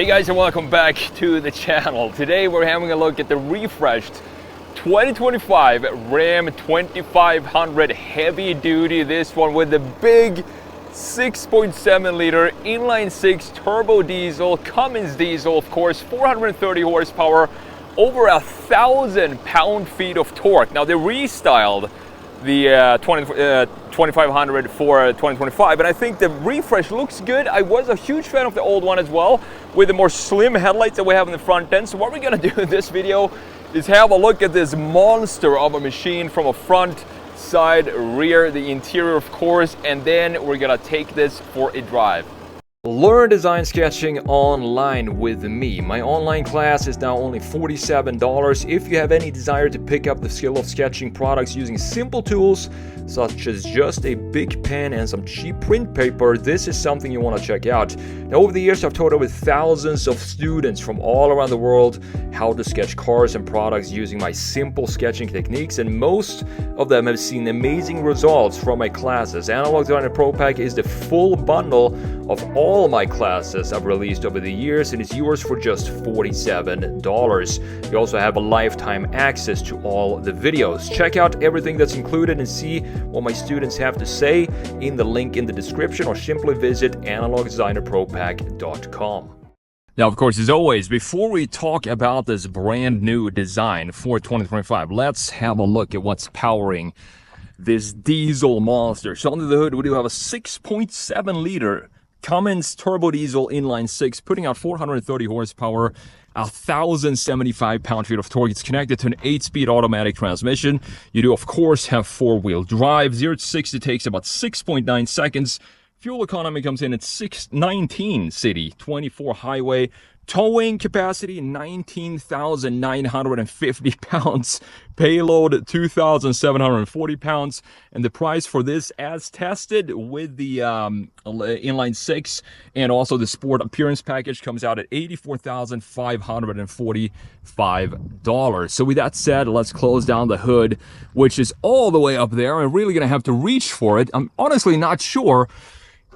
Hey guys, and welcome back to the channel. Today we're having a look at the refreshed 2025 Ram 2500 heavy duty. This one with the big 6.7 liter inline 6 turbo diesel, Cummins diesel, of course, 430 horsepower, over 1,000 pound-feet of torque. Now they restyled the 2500 for 2025, and I think the refresh looks good. I was a huge fan of the old one as well, with the more slim headlights that we have in the front end. So what we're gonna do in this video is have a look at this monster of a machine from a front, side, rear, the interior of course, and then we're gonna take this for a drive. Learn design sketching online with me. My online class is now only $47. If you have any desire to pick up the skill of sketching products using simple tools such as just a big pen and some cheap print paper, this is something you want to check out. Now, over the years, I've taught over thousands of students from all around the world how to sketch cars and products using my simple sketching techniques, and most of them have seen amazing results from my classes. Analog Designer Pro Pack is the full bundle of all my classes I've released over the years, and it's yours for just $47. You also have a lifetime access to all the videos. Check out everything that's included and see what my students have to say in the link in the description, or simply visit analogdesignerpropack.com. Now, of course, as always, before we talk about this brand new design for 2025, let's have a look at what's powering this diesel monster. So under the hood, we do have a 6.7 liter Cummins turbo diesel inline 6, putting out 430 horsepower, 1,075 pound-feet of torque. It's connected to an 8-speed automatic transmission. You do, of course, have 4-wheel drive. 0 to 60 takes about 6.9 seconds. Fuel economy comes in at 619 city, 24 highway. Towing capacity, 19,950 pounds. Payload, 2,740 pounds. And the price for this, as tested with the inline 6 and also the sport appearance package, comes out at $84,545. So with that said, let's close down the hood, which is all the way up there. I'm really going to have to reach for it. I'm honestly not sure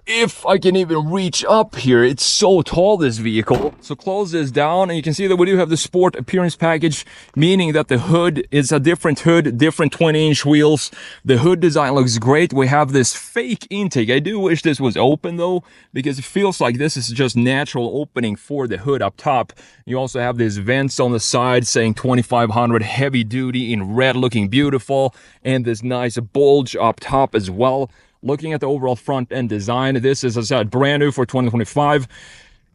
if I can even reach up here. It's so tall, this vehicle. So close this down, and you can see that we do have the sport appearance package, meaning that the hood is a different hood, different 20-inch wheels. The hood design looks great. We have this fake intake. I do wish this was open though, because it feels like this is just natural opening for the hood up top. You also have these vents on the side saying 2500 heavy duty in red, looking beautiful, and this nice bulge up top as well. Looking at the overall front end design, this is, as I said, brand new for 2025.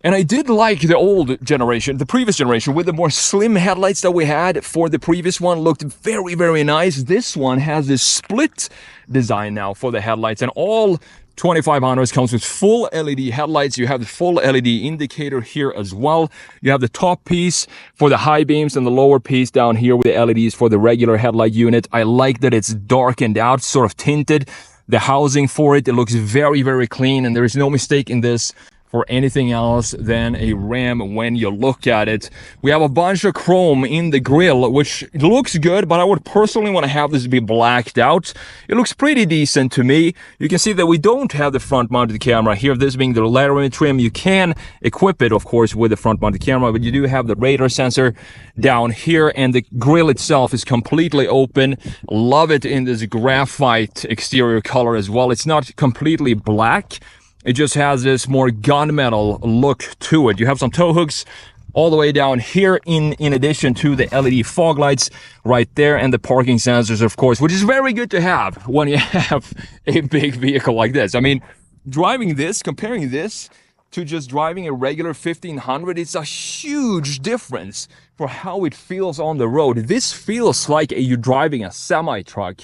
And I did like the old generation, the previous generation, with the more slim headlights that we had for the previous one. Looked very, very nice. This one has this split design now for the headlights, and all 2500s comes with full LED headlights. You have the full LED indicator here as well. You have the top piece for the high beams and the lower piece down here with the LEDs for the regular headlight unit. I like that it's darkened out, sort of tinted. The housing for it looks very, very clean, and there is no mistake in this for anything else than a Ram when you look at it. We have a bunch of chrome in the grille, which looks good, but I would personally want to have this be blacked out. It looks pretty decent to me. You can see that we don't have the front-mounted camera here, this being the Laramie trim. You can equip it, of course, with the front-mounted camera, but you do have the radar sensor down here, and the grille itself is completely open. Love it in this graphite exterior color as well. It's not completely black. It just has this more gunmetal look to it. You have some tow hooks all the way down here in addition to the LED fog lights right there, and the parking sensors, of course, which is very good to have when you have a big vehicle like this. I mean, driving this, comparing this to just driving a regular 1500, it's a huge difference for how it feels on the road. This feels like you're driving a semi-truck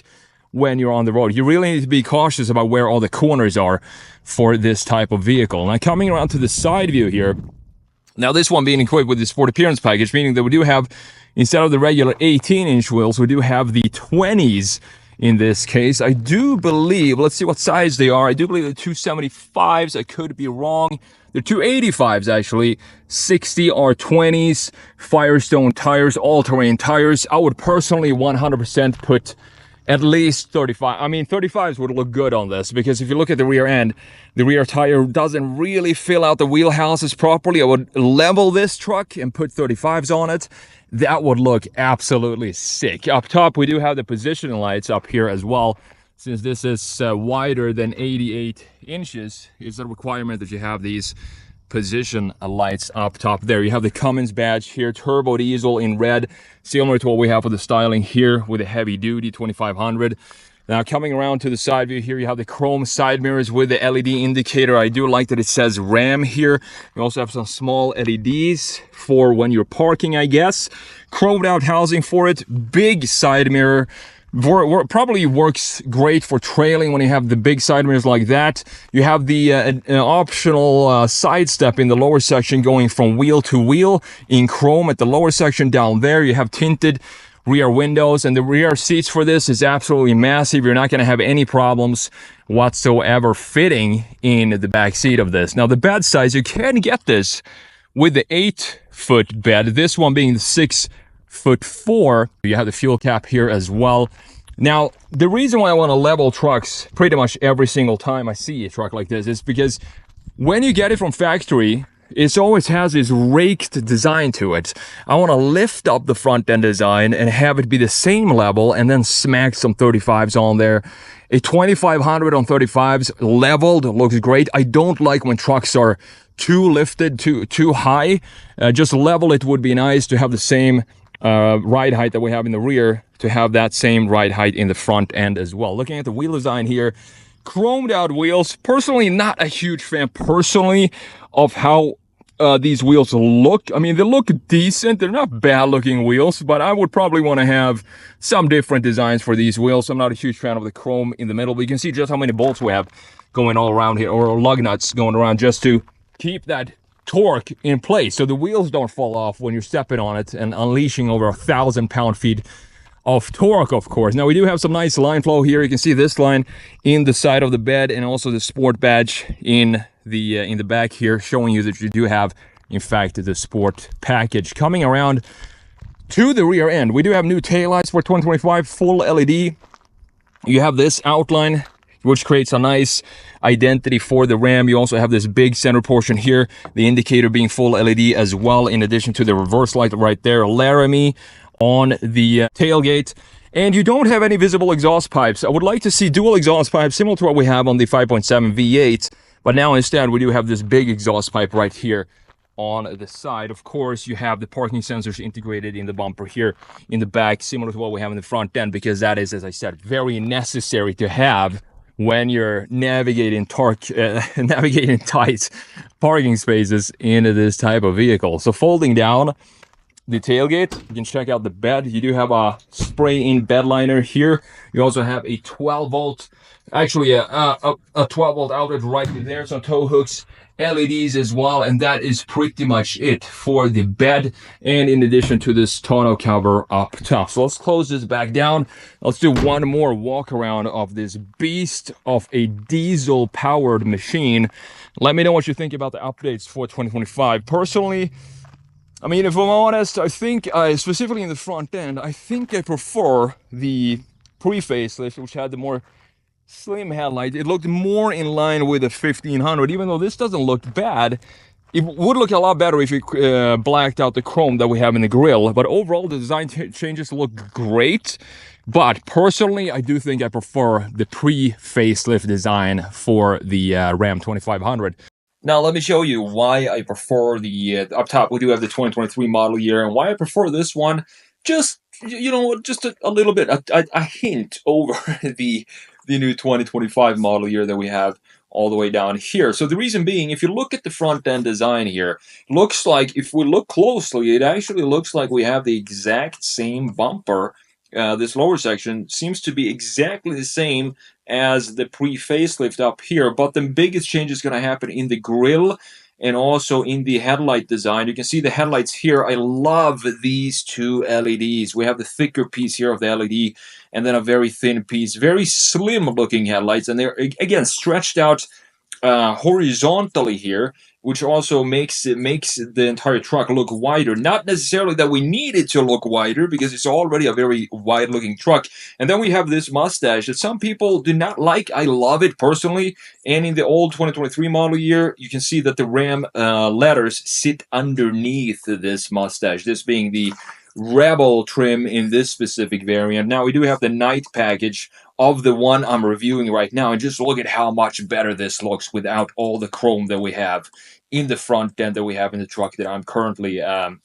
when you're on the road. You really need to be cautious about where all the corners are for this type of vehicle. Now, coming around to the side view here, now this one being equipped with the sport appearance package, meaning that we do have, instead of the regular 18-inch wheels, we do have the 20s in this case. I do believe, let's see what size they are. I do believe they're 275s. I could be wrong. They're 285s actually. 60 are 20s, Firestone tires, all-terrain tires. I would personally 100% put at least 35. I mean, 35s would look good on this, because if you look at the rear end, the rear tire doesn't really fill out the wheelhouses properly. I would level this truck and put 35s on it. That would look absolutely sick. Up top, we do have the positioning lights up here as well. Since this is wider than 88 inches, it's a requirement that you have these position lights up top there. You have the Cummins badge here, turbo diesel in red, similar to what we have for the styling here with the heavy duty 2500. Now coming around to the side view here, you have the chrome side mirrors with the LED indicator. I do like that it says Ram here. You also have some small LEDs for when you're parking, I guess. Chromed out housing for it, big side mirror. Probably works great for trailing when you have the big side mirrors like that. You have the optional side step in the lower section going from wheel to wheel in chrome at the lower section down there. You have tinted rear windows, and the rear seats for this is absolutely massive. You're not going to have any problems whatsoever fitting in the back seat of this. Now the bed size, you can get this with the 8-foot bed, this one being the 6'4". You have the fuel cap here as well. Now, the reason why I want to level trucks pretty much every single time I see a truck like this is because when you get it from factory, it always has this raked design to it. I want to lift up the front end design and have it be the same level and then smack some 35s on there. A 2500 on 35s leveled looks great. I don't like when trucks are too lifted, too high. Just level it would be nice to have the same ride height that we have in the rear, to have that same ride height in the front end as well. Looking at the wheel design here, chromed out wheels. Personally, not a huge fan personally of how these wheels look. I mean, they look decent. They're not bad looking wheels, but I would probably want to have some different designs for these wheels. I'm not a huge fan of the chrome in the middle, but you can see just how many bolts we have going all around here, or lug nuts going around, just to keep that torque in place so the wheels don't fall off when you're stepping on it and unleashing over 1,000 pound-feet of torque, of course. Now we do have some nice line flow here. You can see this line in the side of the bed, and also the sport badge in the back here, showing you that you do have, in fact, the sport package. Coming around to the rear end, we do have new taillights for 2025, full LED. You have this outline, which creates a nice identity for the Ram. You also have this big center portion here, the indicator being full LED as well, in addition to the reverse light right there, Laramie on the tailgate. And you don't have any visible exhaust pipes. I would like to see dual exhaust pipes similar to what we have on the 5.7 V8, but now instead we do have this big exhaust pipe right here on the side. Of course, you have the parking sensors integrated in the bumper here in the back, similar to what we have in the front end, because that is, as I said, very necessary to have when you're navigating tight parking spaces into this type of vehicle. So folding down the tailgate, you can check out the bed. You do have a spray-in bed liner here. You also have a 12-volt, actually a 12-volt outlet right there, some tow hooks, LEDs as well, and that is pretty much it for the bed, and in addition to this tonneau cover up top. So let's close this back down. Let's do one more walk around of this beast of a diesel powered machine. Let me know what you think about the updates for 2025. Personally, I mean, if I'm honest, I think specifically in the front end, I think I prefer the pre-facelift, which had the more slim headlight. It looked more in line with the 1500, even though this doesn't look bad. It would look a lot better if you blacked out the chrome that we have in the grille. But overall, the design changes look great. But personally, I do think I prefer the pre-facelift design for the Ram 2500. Now, let me show you why I prefer the, up top, we do have the 2023 model year, and why I prefer this one, just, you know, just a little bit, a hint over the new 2025 model year that we have all the way down here. So the reason being, if you look at the front end design here, looks like, if we look closely, it actually looks like we have the exact same bumper. This lower section seems to be exactly the same as the pre-facelift up here, but the biggest change is going to happen in the grille and also in the headlight design. You can see the headlights here. I love these two LEDs. We have the thicker piece here of the LED and then a very thin piece, very slim looking headlights, and they're again stretched out horizontally here, which also makes the entire truck look wider. Not necessarily that we need it to look wider, because it's already a very wide-looking truck. And then we have this mustache that some people do not like. I love it personally. And in the old 2023 model year, you can see that the Ram letters sit underneath this mustache, this being the Rebel trim in this specific variant. Now, we do have the night package of the one I'm reviewing right now, and just look at how much better this looks without all the chrome that we have in the front end that we have in the truck that I'm currently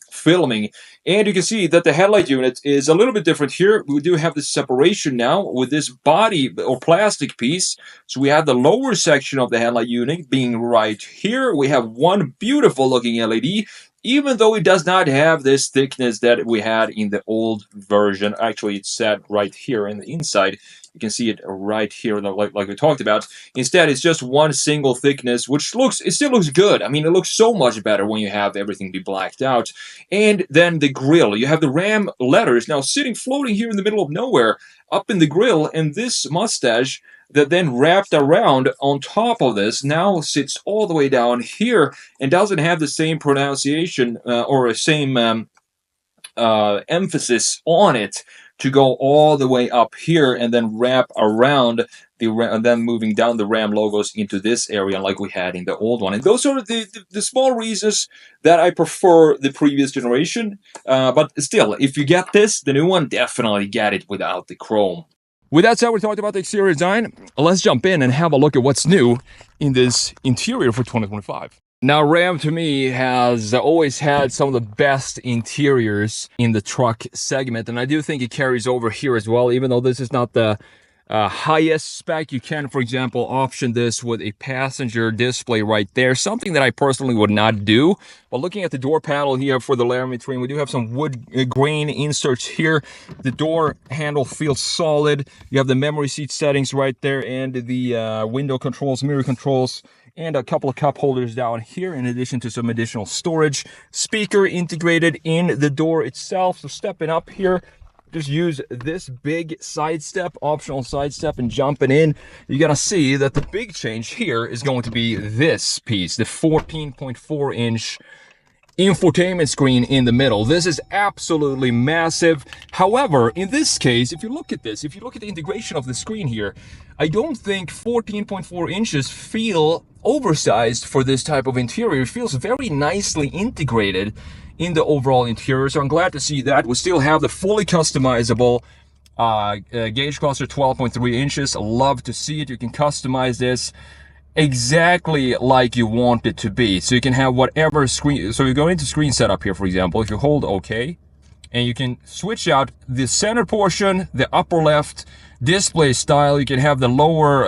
filming. And you can see that the headlight unit is a little bit different here. We do have this separation now with this body or plastic piece. So we have the lower section of the headlight unit being right here. We have one beautiful looking LED, even though it does not have this thickness that we had in the old version. Actually, it's set right here in the inside. You can see it right here, like we talked about. Instead, it's just one single thickness, which it still looks good. I mean, it looks so much better when you have everything be blacked out. And then the grille. You have the Ram letters now floating here in the middle of nowhere, up in the grille, and this mustache that then wrapped around on top of this now sits all the way down here and doesn't have the same pronunciation or the same emphasis on it to go all the way up here and then wrap around and then moving down the Ram logos into this area like we had in the old one. And those are the small reasons that I prefer the previous generation. But still, if you get this, the new one, definitely get it without the chrome. With that said, we talked about the exterior design. Let's jump in and have a look at what's new in this interior for 2025. Now, Ram to me has always had some of the best interiors in the truck segment, and I do think it carries over here as well. Even though this is not the highest spec, you can, for example, option this with a passenger display right there, something that I personally would not do. But looking at the door panel here for the Laramie trim, we do have some wood grain inserts here. The door handle feels solid. You have the memory seat settings right there, and the window controls, mirror controls, and a couple of cup holders down here, in addition to some additional storage. Speaker integrated in the door itself. So stepping up here, just use this big side step, optional side step, and jumping in, you're gonna see that the big change here is going to be this piece, the 14.4-inch infotainment screen in the middle. This is absolutely massive. However, in this case, if you look at this, if you look at the integration of the screen here, I don't think 14.4 inches feel oversized for this type of interior. It feels very nicely integrated in the overall interior, so I'm glad to see that. We still have the fully customizable gauge cluster, 12.3 inches. Love to see it. You can customize this exactly like you want it to be, so you can have whatever screen. So you go into screen setup here, for example, if you hold OK, and you can switch out the center portion, the upper left display style. You can have the lower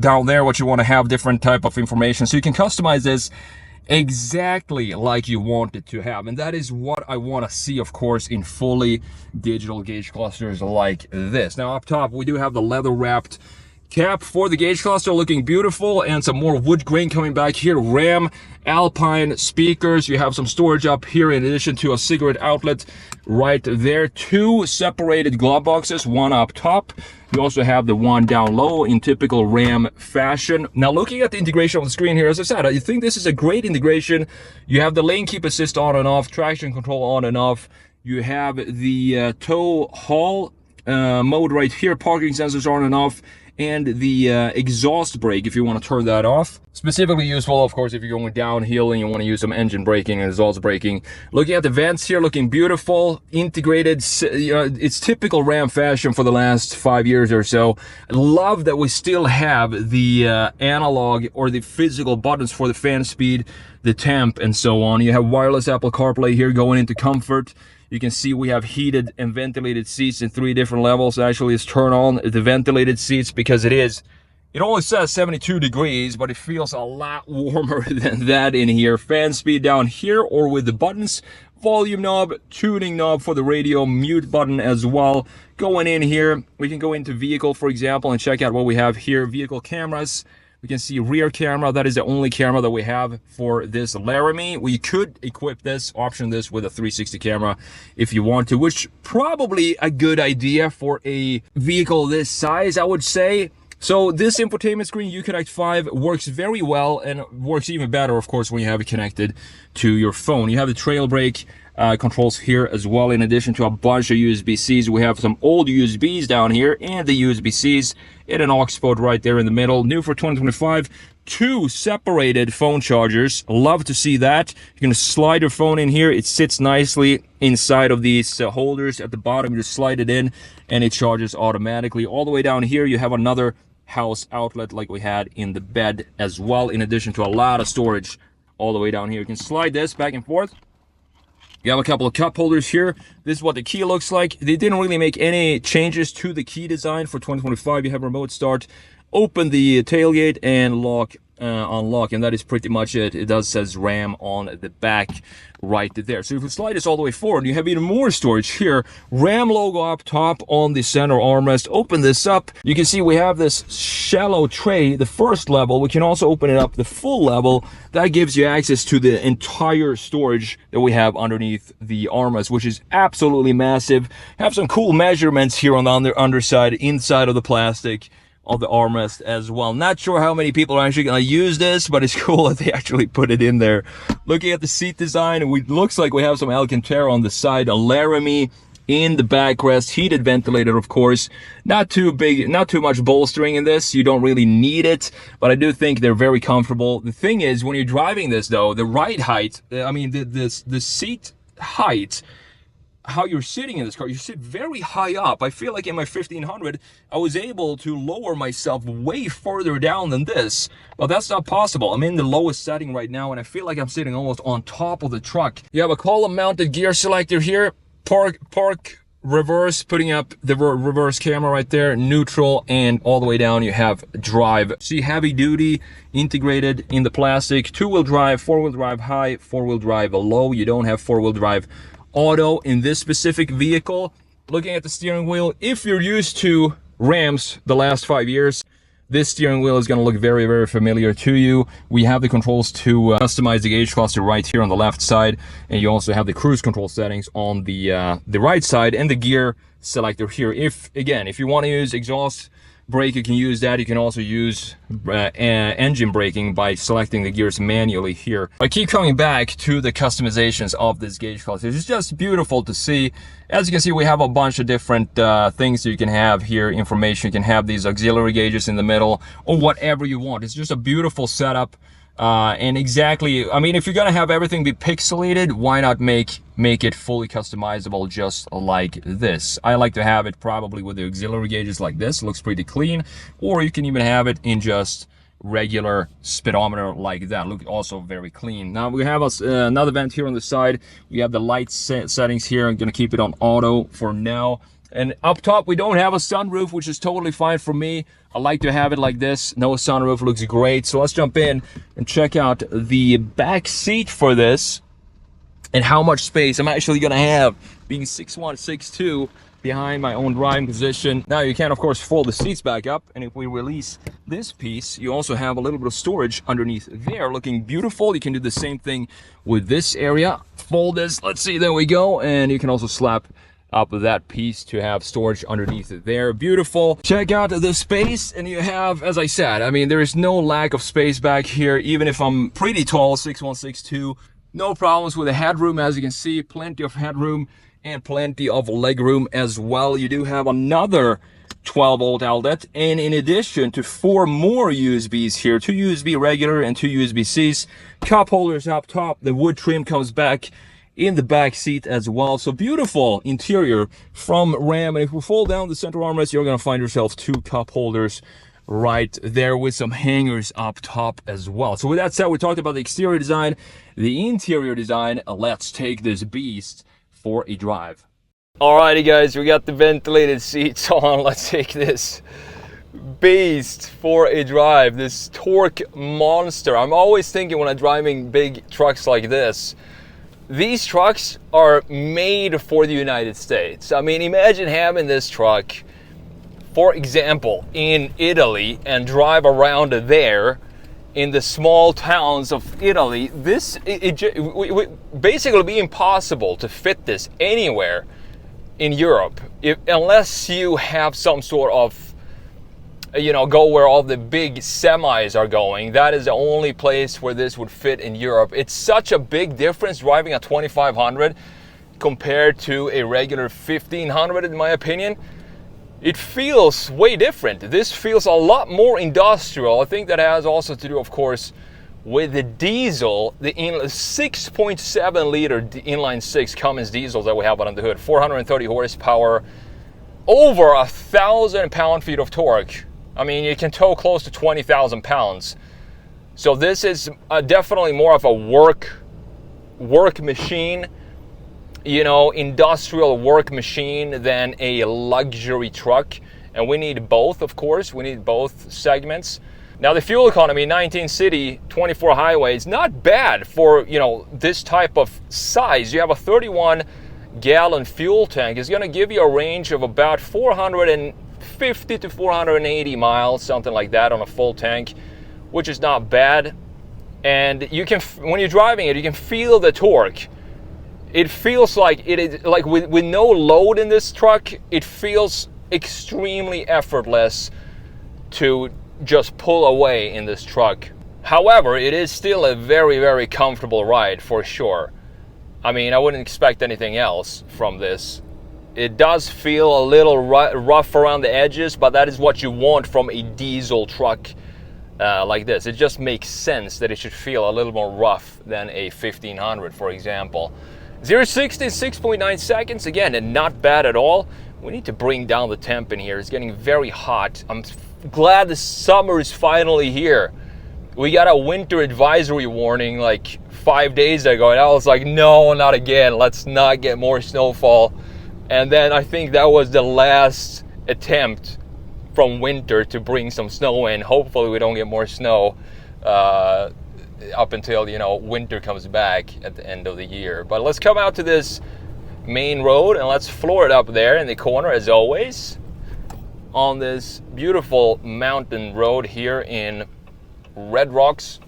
down there, what you want to have, different type of information, so you can customize this exactly like you want it to have. And that is what I want to see, of course, in fully digital gauge clusters like this. Now up top, we do have the leather wrapped cap for the gauge cluster, looking beautiful, and some more wood grain coming back here. Ram Alpine speakers. You have some storage up here in addition to a cigarette outlet right there. Two separated glove boxes, one up top. You also have the one down low in typical Ram fashion. Now, looking at the integration of the screen here, as I said, I think this is a great integration. You have the lane keep assist on and off, traction control on and off. You have the tow haul mode right here, parking sensors on and off, and the exhaust brake if you want to turn that off. Specifically useful, of course, if you're going downhill and you want to use some engine braking and exhaust braking. Looking at the vents here, looking beautiful, integrated. It's typical Ram fashion for the last 5 years or so. I love that we still have the analog or the physical buttons for the fan speed, the temp, and so on. You have wireless Apple CarPlay here going into comfort. You can see we have heated and ventilated seats in 3 different levels. Actually, let's turn on the ventilated seats because it only says 72 degrees, but it feels a lot warmer than that in here. Fan speed down here or with the buttons. Volume knob, tuning knob for the radio, mute button as well. Going in here, we can go into vehicle, for example, and check out what we have here. Vehicle cameras. We can see rear camera. That is the only camera that we have for this Laramie. We could equip this, option this with a 360 camera if you want to, which probably a good idea for a vehicle this size, I would say. So this infotainment screen, Uconnect 5, works very well, and works even better, of course, when you have it connected to your phone. You have the trail brake controls here as well, in addition to a bunch of USB-Cs. We have some old USBs down here, and the USB-Cs and an aux port right there in the middle. New for 2025, 2 separated phone chargers. Love to see that. You're going to slide your phone in here. It sits nicely inside of these holders at the bottom. You just slide it in, and it charges automatically. All the way down here, you have another house outlet like we had in the bed as well, in addition to a lot of storage all the way down here. You can slide this back and forth. You have a couple of cup holders here. This is what the key looks like. They didn't really make any changes to the key design for 2025. You have remote start, open the tailgate, and lock, unlock, and that is pretty much it. It does says RAM on the back right there. So if you slide this all the way forward, you have even more storage here. RAM logo up top on the center armrest. Open this up. You can see we have this shallow tray, the first level. We can also open it up the full level. That gives you access to the entire storage that we have underneath the armrest, which is absolutely massive. Have some cool measurements here on the underside, inside of the plastic of the armrest as well. Not sure how many people are actually going to use this, but it's cool that they actually put it in there. Looking at the seat design, it looks like we have some Alcantara on the side, a Laramie in the backrest, heated ventilator, of course. Not too big, not too much bolstering in this. You don't really need it, but I do think they're very comfortable. The thing is, when you're driving this though, the ride height, the seat height, how you're sitting in this car, you sit very high up. I feel like in my 1500, I was able to lower myself way further down than this, but that's not possible. I'm in the lowest setting right now, and I feel like I'm sitting almost on top of the truck. You have a column mounted gear selector here, park, reverse, putting up the reverse camera right there, neutral, and all the way down you have drive. See, heavy duty integrated in the plastic, 2-wheel drive, 4-wheel drive high, 4-wheel drive low. You don't have 4-wheel drive auto in this specific vehicle. Looking at the steering wheel, if you're used to Rams the last 5 years, this steering wheel is going to look very, very familiar to you. We have the controls to customize the gauge cluster right here on the left side, and you also have the cruise control settings on the right side, and the gear selector here. If you want to use exhaust brake, you can use that. You can also use engine braking by selecting the gears manually here. I keep coming back to the customizations of this gauge cluster. It's just beautiful to see. As you can see, we have a bunch of different things that you can have here, information. You can have these auxiliary gauges in the middle, or whatever you want. It's just a beautiful setup. And exactly, I mean, if you're gonna have everything be pixelated, why not make it fully customizable just like this? I like to have it probably with the auxiliary gauges like this. It looks pretty clean. Or you can even have it in just regular speedometer like that. Look, also very clean. Now we have another vent here on the side. We have the light settings here. I'm gonna keep it on auto for now. And up top, we don't have a sunroof, which is totally fine for me. I like to have it like this. No sunroof looks great. So let's jump in and check out the back seat for this and how much space I'm actually going to have, being 6'1", 6'2", behind my own driving position. Now you can, of course, fold the seats back up. And if we release this piece, you also have a little bit of storage underneath there, looking beautiful. You can do the same thing with this area. Fold this. Let's see. There we go. And you can also slap up that piece to have storage underneath it there. Beautiful. Check out the space, and you have, as I said, I mean, there is no lack of space back here. Even if I'm pretty tall, 6'1", 6'2", no problems with the headroom. As you can see, plenty of headroom and plenty of legroom as well. You do have another 12-volt outlet, and in addition to 4 more USBs here, 2 USB regular and 2 USB-Cs. Cup holders up top. The wood trim comes back in the back seat as well. So beautiful interior from Ram. And if we fold down the center armrest, you're going to find yourself 2 cup holders right there with some hangers up top as well. So with that said, we talked about the exterior design, the interior design. Let's take this beast for a drive. Alrighty guys, we got the ventilated seats on. Let's take this beast for a drive, this torque monster. I'm always thinking when I'm driving big trucks like this, these trucks are made for the United States. I mean, imagine having this truck, for example, in Italy and drive around there in the small towns of Italy. It basically be impossible to fit this anywhere in Europe unless you have some sort of you know, go where all the big semis are going. That is the only place where this would fit in Europe. It's such a big difference driving a 2500 compared to a regular 1500 in my opinion. It feels way different. This feels a lot more industrial. I think that has also to do, of course, with the diesel, the 6.7 liter inline six Cummins diesels that we have on the hood, 430 horsepower, over 1,000 pound-feet of torque. I mean, you can tow close to 20,000 pounds. So this is definitely more of a work machine, you know, industrial work machine than a luxury truck. And we need both, of course. We need both segments. Now the fuel economy, 19 city, 24 highways, not bad for, you know, this type of size. You have a 31-gallon fuel tank. It's going to give you a range of about 450 to 480 miles, something like that on a full tank, which is not bad. And you can, when you're driving it, you can feel the torque. It feels like it is, like with no load in this truck, it feels extremely effortless to just pull away in this truck. However, it is still a very, very comfortable ride for sure. I mean, I wouldn't expect anything else from this. It does feel a little rough around the edges, but that is what you want from a diesel truck like this. It just makes sense that it should feel a little more rough than a 1500, for example. 0-60 in 6.9 seconds. Again, and not bad at all. We need to bring down the temp in here. It's getting very hot. I'm glad the summer is finally here. We got a winter advisory warning like 5 days ago, and I was like, no, not again. Let's not get more snowfall. And then I think that was the last attempt from winter to bring some snow in. Hopefully we don't get more snow up until, you know, winter comes back at the end of the year. But let's come out to this main road and let's floor it up there in the corner as always on this beautiful mountain road here in Red Rocks,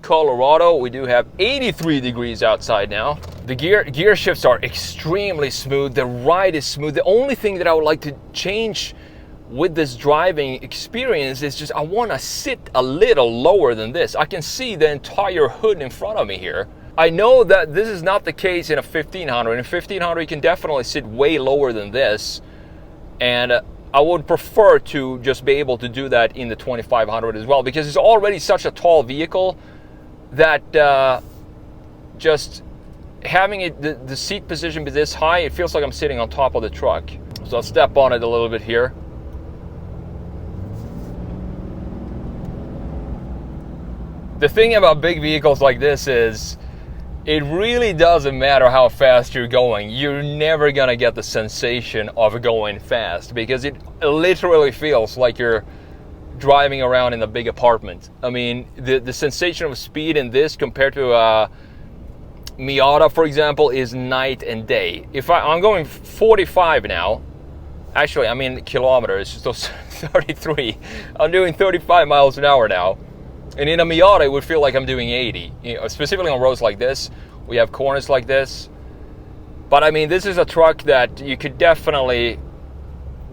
Colorado. We do have 83 degrees outside now. The gear shifts are extremely smooth. The ride is smooth. The only thing that I would like to change with this driving experience is just I want to sit a little lower than this. I can see the entire hood in front of me here. I know that this is not the case in a 1500. In a 1500 you can definitely sit way lower than this, and I would prefer to just be able to do that in the 2500 as well, because it's already such a tall vehicle that just having it the seat position be this high, it feels like I'm sitting on top of the truck. So I'll step on it a little bit here. The thing about big vehicles like this is it really doesn't matter how fast you're going. You're never gonna get the sensation of going fast, because it literally feels like you're driving around in a big apartment. I mean, the sensation of speed in this compared to a Miata, for example, is night and day. If I'm going 45 now, actually I'm in kilometers, so 33. I'm doing 35 miles an hour now. And in a Miata, it would feel like I'm doing 80. You know, specifically on roads like this, we have corners like this. But I mean, this is a truck that you could definitely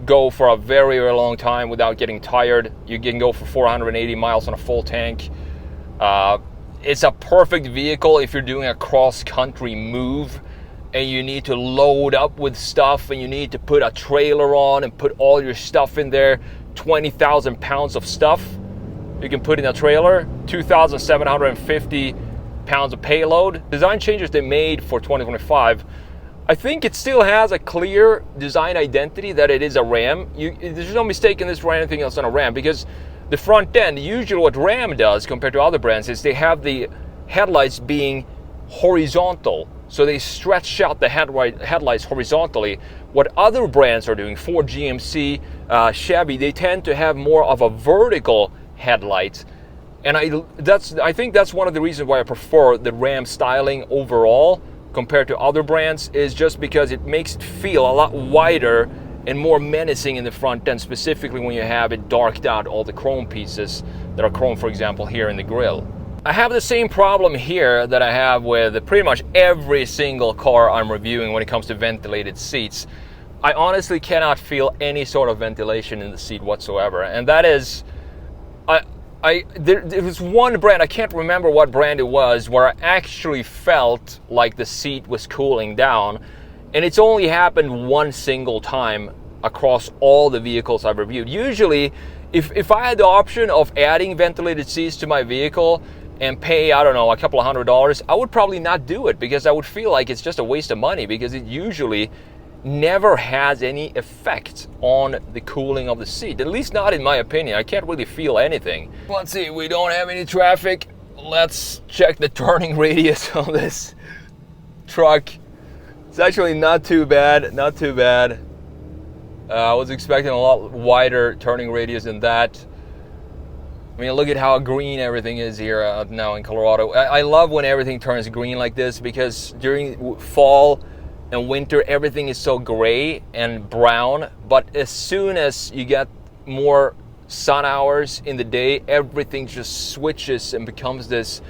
go for a very, very long time without getting tired. You can go for 480 miles on a full tank. It's a perfect vehicle if you're doing a cross-country move and you need to load up with stuff and you need to put a trailer on and put all your stuff in there. 20,000 pounds of stuff you can put in a trailer, 2,750 pounds of payload. Design changes they made for 2025, I think it still has a clear design identity that it is a Ram. There's no mistake in this for anything else on a Ram, because the front end, usually what Ram does compared to other brands is they have the headlights being horizontal. So they stretch out the headlights horizontally. What other brands are doing, Ford, GMC, Chevy, they tend to have more of a vertical headlight, and I think that's one of the reasons why I prefer the Ram styling overall compared to other brands, is just because it makes it feel a lot wider and more menacing in the front end, specifically when you have it darked out, all the chrome pieces that are chrome, for example, here in the grille. I have the same problem here that I have with pretty much every single car I'm reviewing when it comes to ventilated seats. I honestly cannot feel any sort of ventilation in the seat whatsoever. And that is, there was one brand, I can't remember what brand it was, where I actually felt like the seat was cooling down. And it's only happened one single time across all the vehicles I've reviewed. Usually, if I had the option of adding ventilated seats to my vehicle and pay, I don't know, a couple of $100, I would probably not do it, because I would feel like it's just a waste of money, because it usually never has any effect on the cooling of the seat, at least not in my opinion. I can't really feel anything. Let's see, we don't have any traffic. Let's check the turning radius on this truck. It's actually not too bad, not too bad. I was expecting a lot wider turning radius than that. I mean, look at how green everything is here now in Colorado. I love when everything turns green like this, because during fall and winter, everything is so gray and brown. But as soon as you get more sun hours in the day, everything just switches and becomes this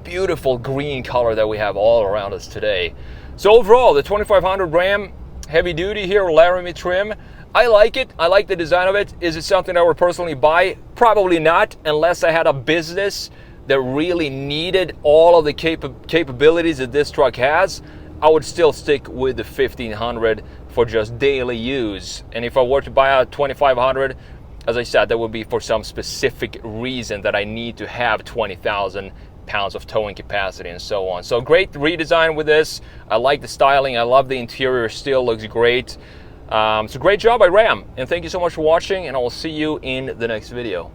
beautiful green color that we have all around us today. So overall, the 2500 Ram, heavy duty here, Laramie trim, I like it. I like the design of it. Is it something I would personally buy? Probably not, unless I had a business that really needed all of the capabilities that this truck has. I would still stick with the 1500 for just daily use. And if I were to buy a 2500, as I said, that would be for some specific reason that I need to have 20,000 pounds of towing capacity and so on. So great redesign with this. I like the styling. I love the interior, still looks great. So great job by Ram. And thank you so much for watching, and I will see you in the next video.